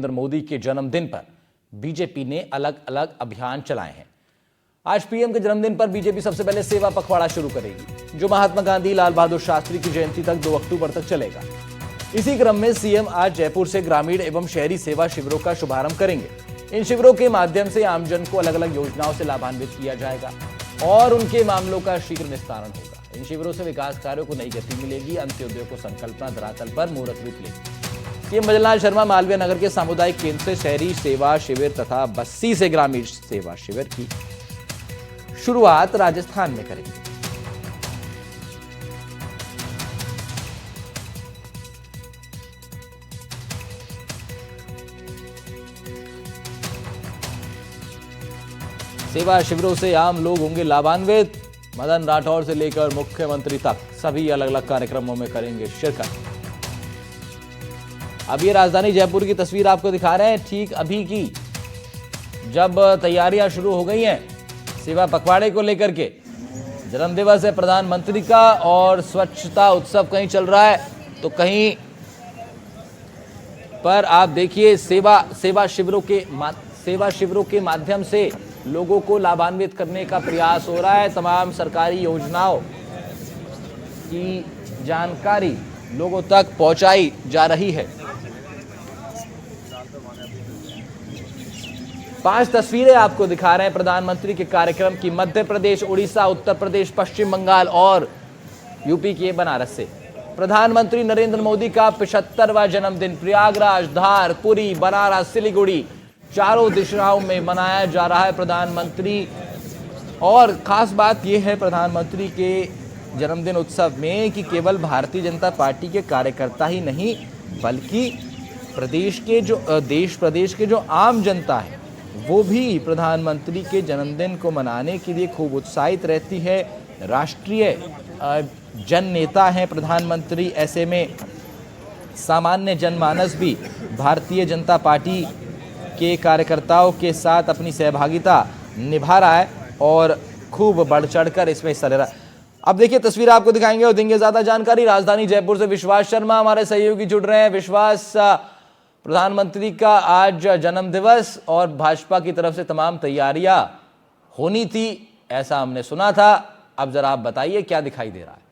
नरेंद्र मोदी के जन्मदिन पर बीजेपी ने अलग अलग अभियान चलाए हैं। आज पीएम के जन्मदिन पर बीजेपी सबसे पहले सेवा पखवाड़ा शुरू करेगी, जो महात्मा गांधी लाल बहादुर शास्त्री की जयंती तक 2 अक्टूबर तक चलेगा। इसी क्रम में सीएम आज जयपुर से ग्रामीण एवं शहरी सेवा शिविरों का शुभारंभ करेंगे। इन शिविरों के माध्यम से आमजन को अलग अलग योजनाओं से लाभान्वित किया जाएगा और उनके मामलों का शीघ्र निस्तारण होगा। इन शिविरों से विकास कार्यों को नई गति मिलेगी, अंत्योदय को संकल्पना धरातल पर मूर्त रूप लेगी। सीएम भजनलाल शर्मा मालवीय नगर के सामुदायिक केंद्र से शहरी सेवा शिविर तथा बस्सी से ग्रामीण सेवा शिविर की शुरुआत राजस्थान में करेंगे। सेवा शिविरों से आम लोग होंगे लाभान्वित। मदन राठौर से लेकर मुख्यमंत्री तक सभी अलग अलग कार्यक्रमों में करेंगे शिरकत। अब ये राजधानी जयपुर की तस्वीर आपको दिखा रहे हैं, ठीक अभी की, जब तैयारियां शुरू हो गई हैं सेवा पखवाड़े को लेकर के। जन्मदिवस है प्रधानमंत्री का और स्वच्छता उत्सव कहीं चल रहा है तो कहीं पर आप देखिए सेवा शिविरों के माध्यम से लोगों को लाभान्वित करने का प्रयास हो रहा है। तमाम सरकारी योजनाओं की जानकारी लोगों तक पहुंचाई जा रही है। 5 तस्वीरें आपको दिखा रहे हैं प्रधानमंत्री के कार्यक्रम की, मध्य प्रदेश, उड़ीसा, उत्तर प्रदेश, पश्चिम बंगाल और यूपी के बनारस से। प्रधानमंत्री नरेंद्र मोदी का 75वां जन्मदिन प्रयागराज, धार, पुरी, बनारस, सिलीगुड़ी चारों दिशाओं में मनाया जा रहा है प्रधानमंत्री। और खास बात यह है प्रधानमंत्री के जन्मदिन उत्सव में कि केवल भारतीय जनता पार्टी के कार्यकर्ता ही नहीं, बल्कि देश प्रदेश के जो आम जनता है वो भी प्रधानमंत्री के जन्मदिन को मनाने के लिए खूब उत्साहित रहती है। राष्ट्रीय जन नेता हैं प्रधानमंत्री, ऐसे में सामान्य जनमानस भी भारतीय जनता पार्टी के कार्यकर्ताओं के साथ अपनी सहभागिता निभा रहा है और खूब बढ़ चढ़कर इसमें हिस्सा ले रहा है। अब देखिए तस्वीर आपको दिखाएंगे और देंगे ज्यादा जानकारी। राजधानी जयपुर से विश्वास शर्मा हमारे सहयोगी जुड़ रहे हैं। विश्वास, प्रधानमंत्री का आज जन्म दिवस और भाजपा की तरफ से तमाम तैयारियां होनी थी, ऐसा हमने सुना था। अब जरा आप बताइए क्या दिखाई दे रहा है।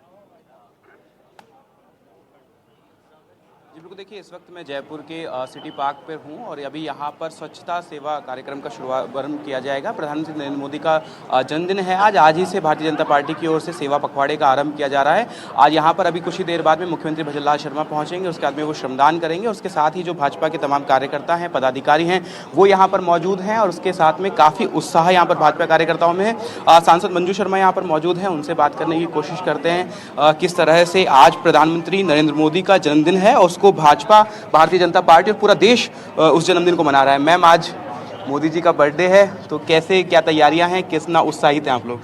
बिल्कुल, देखिए इस वक्त मैं जयपुर के सिटी पार्क पर हूं और अभी यहां पर स्वच्छता सेवा कार्यक्रम का शुभारंभ किया जाएगा। प्रधानमंत्री नरेंद्र मोदी का जन्मदिन है आज ही से भारतीय जनता पार्टी की ओर से सेवा पखवाड़े का आरंभ किया जा रहा है। आज यहां पर अभी कुछ ही देर बाद में मुख्यमंत्री भजनलाल शर्मा पहुंचेंगे, उसके बाद में वो श्रमदान करेंगे। उसके साथ ही जो भाजपा के तमाम कार्यकर्ता हैं, पदाधिकारी हैं, वो यहाँ पर मौजूद हैं और उसके साथ में काफ़ी उत्साह यहाँ पर भाजपा कार्यकर्ताओं में है। सांसद मंजू शर्मा यहाँ पर मौजूद हैं, उनसे बात करने की कोशिश करते हैं किस तरह से आज प्रधानमंत्री नरेंद्र मोदी का जन्मदिन है और उसको भाजपा, भारतीय जनता पार्टी और पूरा देश उस जन्मदिन को मना रहा है। मैम, आज मोदी जी का बर्थडे है तो कैसे क्या तैयारियां हैं, कितना उत्साहित हैं आप लोग?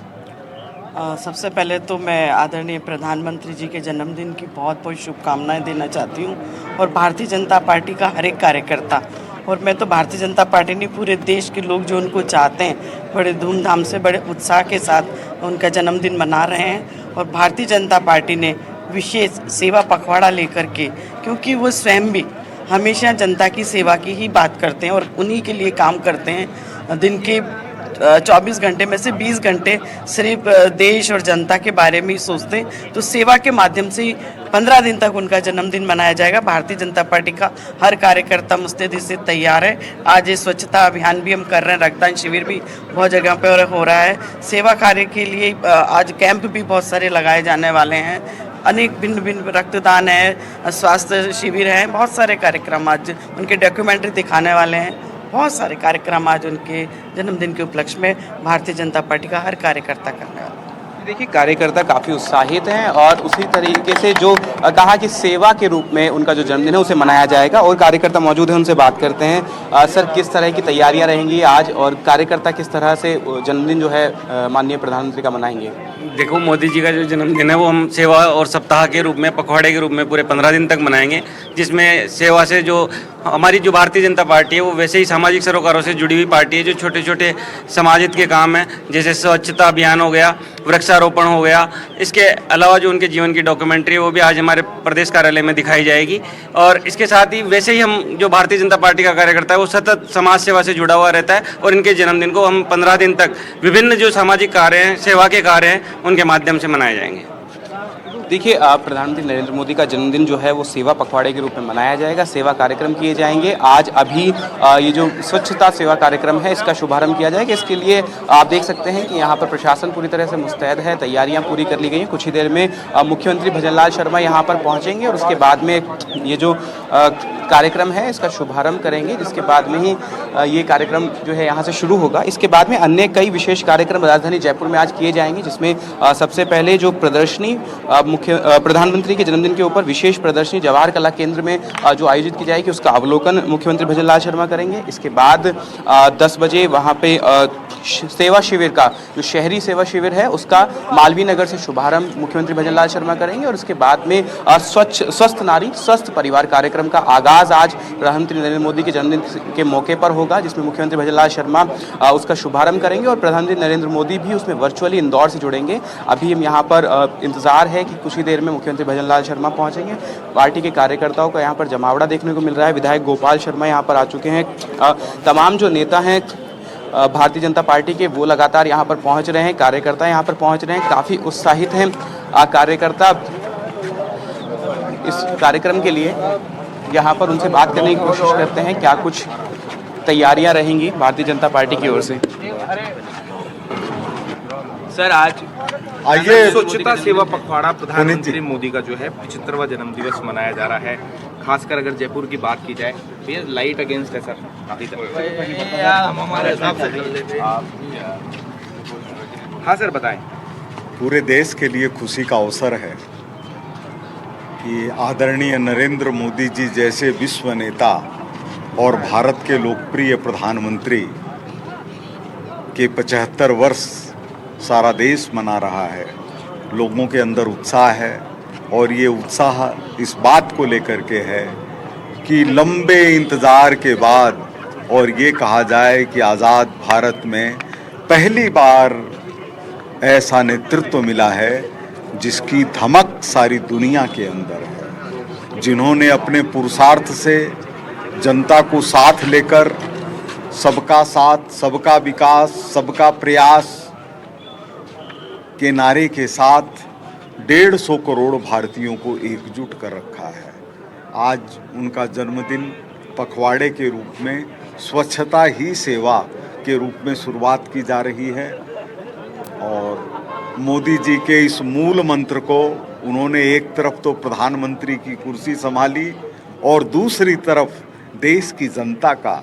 सबसे पहले तो मैं आदरणीय प्रधानमंत्री जी के जन्मदिन की बहुत बहुत शुभकामनाएं देना चाहती हूं और भारतीय जनता पार्टी का हर एक कार्यकर्ता, और मैं तो भारतीय जनता पार्टी नहीं, पूरे देश के लोग जो उनको चाहते हैं बड़े धूमधाम से, बड़े उत्साह के साथ उनका जन्मदिन मना रहे हैं। और भारतीय जनता पार्टी ने विशेष सेवा पखवाड़ा लेकर के, क्योंकि वो स्वयं भी हमेशा जनता की सेवा की ही बात करते हैं और उन्हीं के लिए काम करते हैं। दिन के 24 घंटे में से 20 घंटे सिर्फ देश और जनता के बारे में ही सोचते हैं। तो सेवा के माध्यम से 15 दिन तक उनका जन्मदिन मनाया जाएगा। भारतीय जनता पार्टी का हर कार्यकर्ता मुस्तैदी से तैयार है। आज ये स्वच्छता अभियान भी हम कर रहे हैं, रक्तदान शिविर भी बहुत जगह पर हो रहा है। सेवा कार्य के लिए आज कैंप भी बहुत सारे लगाए जाने वाले हैं। अनेक भिन्न भिन्न रक्तदान है, स्वास्थ्य शिविर है, बहुत सारे कार्यक्रम आज उनके डॉक्यूमेंट्री दिखाने वाले हैं। बहुत सारे कार्यक्रम आज उनके जन्मदिन के उपलक्ष्य में भारतीय जनता पार्टी का हर कार्यकर्ता करने वाला है। देखिए कार्यकर्ता काफ़ी उत्साहित हैं और उसी तरीके से जो कहा कि सेवा के रूप में उनका जो जन्मदिन है उसे मनाया जाएगा और कार्यकर्ता मौजूद हैं, उनसे बात करते हैं। सर, किस तरह की तैयारियां रहेंगी आज और कार्यकर्ता किस तरह से जन्मदिन जो है माननीय प्रधानमंत्री का मनाएंगे? देखो, मोदी जी का जो जन्मदिन है वो हम सेवा और सप्ताह के रूप में, पखवाड़े के रूप में पूरे 15 दिन तक मनाएंगे, जिसमें सेवा से जो हमारी जो भारतीय जनता पार्टी है वो वैसे ही सामाजिक सरोकारों से जुड़ी हुई पार्टी है। जो छोटे छोटे समाज हित के काम हैं, जैसे स्वच्छता अभियान हो गया, वृक्षा वृक्षारोपण हो गया। इसके अलावा जो उनके जीवन की डॉक्यूमेंट्री है वो भी आज हमारे प्रदेश कार्यालय में दिखाई जाएगी। और इसके साथ ही वैसे ही हम जो भारतीय जनता पार्टी का कार्यकर्ता है वो सतत समाज सेवा से जुड़ा हुआ रहता है और इनके जन्मदिन को हम 15 दिन तक विभिन्न जो सामाजिक कार्य हैं, सेवा के कार्य हैं, उनके माध्यम से मनाए जाएंगे। देखिए, प्रधानमंत्री नरेंद्र मोदी का जन्मदिन जो है वो सेवा पखवाड़े के रूप में मनाया जाएगा। सेवा कार्यक्रम किए जाएंगे। आज अभी ये जो स्वच्छता सेवा कार्यक्रम है इसका शुभारंभ किया जाएगा। इसके लिए आप देख सकते हैं कि यहाँ पर प्रशासन पूरी तरह से मुस्तैद है, तैयारियां पूरी कर ली गई हैं। कुछ ही देर में मुख्यमंत्री भजनलाल शर्मा यहाँ पर पहुँचेंगे और उसके बाद में ये जो कार्यक्रम है इसका शुभारंभ करेंगे, जिसके बाद में ही ये कार्यक्रम जो है यहाँ से शुरू होगा। इसके बाद में अन्य कई विशेष कार्यक्रम राजधानी जयपुर में आज किए जाएंगे, जिसमें सबसे पहले जो प्रदर्शनी प्रधानमंत्री के जन्मदिन के ऊपर विशेष प्रदर्शनी जवाहर कला केंद्र में जो आयोजित की जाएगी उसका अवलोकन मुख्यमंत्री भजनलाल शर्मा करेंगे। इसके बाद 10 बजे वहाँ पे सेवा शिविर का जो शहरी सेवा शिविर है उसका मालवीय नगर से शुभारंभ मुख्यमंत्री भजनलाल शर्मा करेंगे। और उसके बाद में स्वस्थ नारी स्वस्थ परिवार कार्यक्रम का आगाज आज प्रधानमंत्री नरेंद्र मोदी के जन्मदिन के मौके पर होगा, जिसमें मुख्यमंत्री भजनलाल शर्मा उसका शुभारंभ करेंगे और प्रधानमंत्री नरेंद्र मोदी भी उसमें वर्चुअली इंदौर से जुड़ेंगे। अभी हम यहाँ पर इंतजार है कि कुछ ही देर में मुख्यमंत्री भजनलाल शर्मा पहुँचेंगे। पार्टी के कार्यकर्ताओं का यहाँ पर जमावड़ा देखने को मिल रहा है। विधायक गोपाल शर्मा यहाँ पर आ चुके हैं। तमाम जो नेता हैं भारतीय जनता पार्टी के वो लगातार यहाँ पर पहुँच रहे हैं। कार्यकर्ता यहाँ पर पहुँच रहे हैं, काफ़ी उत्साहित हैं कार्यकर्ता इस कार्यक्रम के लिए। यहाँ पर उनसे बात करने की कोशिश करते हैं क्या कुछ तैयारियां रहेंगी भारतीय जनता पार्टी की ओर से। सर, आज आइए स्वच्छता सेवा पखवाड़ा प्रधानमंत्री मोदी का जो है 75वां जन्मदिवस मनाया जा रहा है। खासकर अगर जयपुर की बात की जाए तो ये लाइट अगेंस्ट है सर, काफी हाँ सर बताएं। पूरे देश के लिए खुशी का अवसर है कि आदरणीय नरेंद्र मोदी जी जैसे विश्व नेता और भारत के लोकप्रिय प्रधानमंत्री के 75 वर्ष सारा देश मना रहा है। लोगों के अंदर उत्साह है और ये उत्साह इस बात को लेकर के है कि लंबे इंतज़ार के बाद और ये कहा जाए कि आज़ाद भारत में पहली बार ऐसा नेतृत्व मिला है जिसकी धमक सारी दुनिया के अंदर है, जिन्होंने अपने पुरुषार्थ से जनता को साथ लेकर सबका साथ, सबका विकास, सबका प्रयास के नारे के साथ 150 करोड़ भारतीयों को एकजुट कर रखा है। आज उनका जन्मदिन पखवाड़े के रूप में स्वच्छता ही सेवा के रूप में शुरुआत की जा रही है और मोदी जी के इस मूल मंत्र को उन्होंने एक तरफ तो प्रधानमंत्री की कुर्सी संभाली और दूसरी तरफ देश की जनता का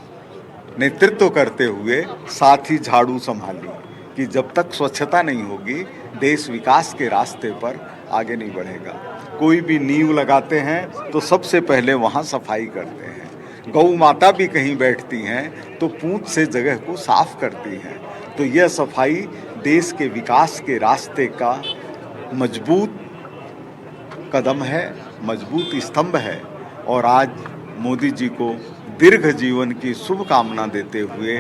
नेतृत्व करते हुए साथ ही झाड़ू संभाली कि जब तक स्वच्छता नहीं होगी देश विकास के रास्ते पर आगे नहीं बढ़ेगा। कोई भी नींव लगाते हैं तो सबसे पहले वहाँ सफाई करते हैं। गौ माता भी कहीं बैठती हैं तो पूंछ से जगह को साफ करती हैं। तो यह सफाई देश के विकास के रास्ते का मजबूत कदम है, मजबूत स्तंभ है। और आज मोदी जी को दीर्घ जीवन की शुभकामना देते हुए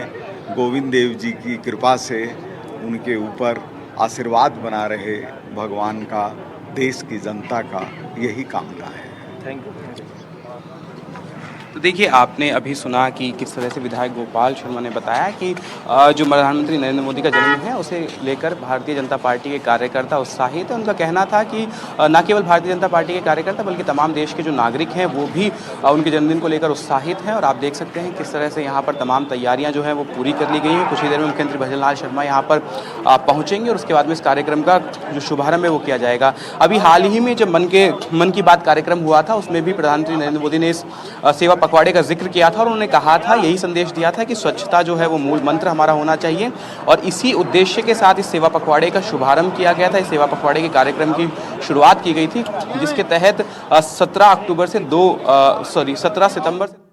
गोविंद देव जी की कृपा से उनके ऊपर आशीर्वाद बना रहे भगवान का, देश की जनता का यही कामना है। Thank you. तो देखिए, आपने अभी सुना कि किस तरह से विधायक गोपाल शर्मा ने बताया कि जो प्रधानमंत्री नरेंद्र मोदी का जन्म है उसे लेकर भारतीय जनता पार्टी के कार्यकर्ता उत्साहित है। उनका कहना था कि न केवल भारतीय जनता पार्टी के कार्यकर्ता बल्कि तमाम देश के जो नागरिक हैं वो भी उनके जन्मदिन को लेकर उत्साहित हैं। और आप देख सकते हैं किस तरह से यहाँ पर तमाम तैयारियाँ जो हैं वो पूरी कर ली गई हैं। कुछ ही देर में मुख्यमंत्री भजनलाल शर्मा यहाँ पर पहुँचेंगे और उसके बाद में इस कार्यक्रम का जो शुभारंभ है वो किया जाएगा। अभी हाल ही में जब मन की बात कार्यक्रम हुआ था उसमें भी प्रधानमंत्री नरेंद्र मोदी ने इस सेवा पखवाड़े का जिक्र किया था और उन्होंने कहा था, यही संदेश दिया था कि स्वच्छता जो है वो मूल मंत्र हमारा होना चाहिए। और इसी उद्देश्य के साथ इस सेवा पखवाड़े का शुभारंभ किया गया था। इस सेवा पखवाड़े के कार्यक्रम की शुरुआत की गई थी जिसके तहत 17 सितंबर से